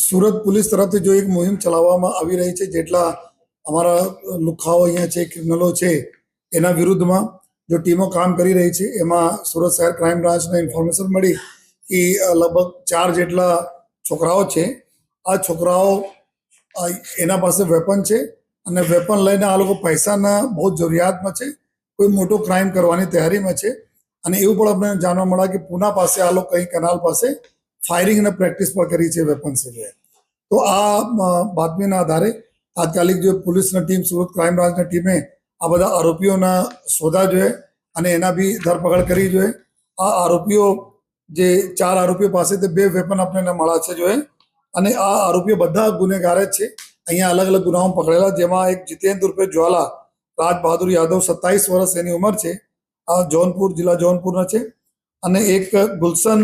Surat police તરફથી જો એક મુહિમ ચલાવવામાં આવી રહી છે, જેટલા અમારા લુખાઓ અહીંયા છે, ક્રિમિનલો છે, એના વિરુદ્ધમાં જો ટીમો કામ કરી રહી છે, એમાં સુરત શહેર ક્રાઇમ બ્રાન્ચને ઇન્ફોર્મેશન મળી કે લગભગ 4 જેટલા છોકરાઓ છે. આ છોકરાઓ એના પાસે વેપન છે અને વેપન લઈને આ લોકો પૈસાના બહુ જરૂરિયાતમાં છે, કોઈ મોટો ક્રાઇમ કરવાની તૈયારીમાં છે. અને એવું પણ અમને જાણવા મળ્યા કે પૂના પાસે આ લોકો કઈ કેનાલ પાસે ફાયરિંગ અને પ્રેક્ટિસ પણ કરી છે વેપન છે. તો આ બાતમીના આધારે તાત્કાલિક જો પોલીસની ટીમ, સુરત ક્રાઇમ બ્રાન્ચની ટીમે આ બધા આરોપીઓના શોધા જોઈએ અને એના બી ધરપકડ કરી જોઈએ. આ આરોપીઓ જે 4 આરોપીઓ પાસેથી 2 વેપન આપણને મળ્યા છે જોઈએ અને આ આરોપીઓ બધા ગુનેગાર જ છે. અહીંયા અલગ અલગ ગુનાઓ પકડેલા, જેમાં એક જીતેન્દ્ર ઉર્ફે જ્વાલા રાજ બહાદુર યાદવ 27 વર્ષ એની ઉંમર છે, આ જૌનપુર જિલ્લા જૌનપુરના છે. અને એક ગુલશન,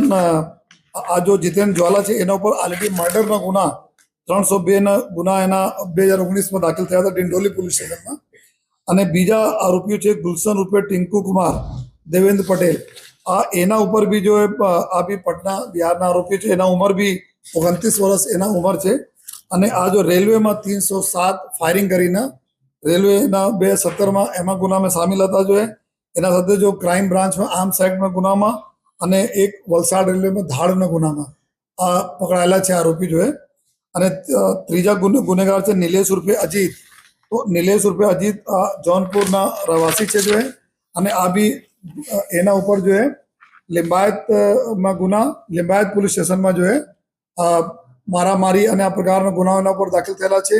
આ જો જીતેન્દ્ર જ્વાલા છે એના ઉપર ઓલરેડી મર્ડરના ગુના 302ના ગુના એના 2019માં દાખલ થયા હતા ડિંડોલી પોલીસ સ્ટેશનમાં. અને બીજા આરોપીઓ છે ગુલશન ઉર્ફે ટિંકુ કુમાર દેવેન્દ્ર પટેલ, આ એના ઉપર બી જો આ બી પટના બિહારના આરોપીઓ છે, એના ઉંમર બી 29 વર્ષ એના ઉંમર છે. અને આ જો રેલવેમાં 307 ફાયરિંગ કરીને રેલવેના 2017માં એમાં ગુનામાં સામેલ હતા જોઈએ. એના સાથે જો ક્રાઇમ બ્રાન્ચમાં આર્મ્સ એક્ટના ગુનામાં અને એક વલસાડ રેલવેમાં ધાડના ગુનામાં આ પકડાયેલા છે આરોપી જોઈએ. અને ત્રીજા ગુનેગાર છે નિલેશ ઉર્ફે અજીત. તો નિલેશ ઉર્ફે અજીત આ જૌનપુરના રહેવાસી છે જોઈએ. અને આ બી એના ઉપર જોઈએ લિંબાયતમાં ગુના, લિંબાયત પોલીસ સ્ટેશનમાં જોઈએ મારામારી અને આ પ્રકારના ગુનાઓ એના ઉપર દાખલ થયેલા છે.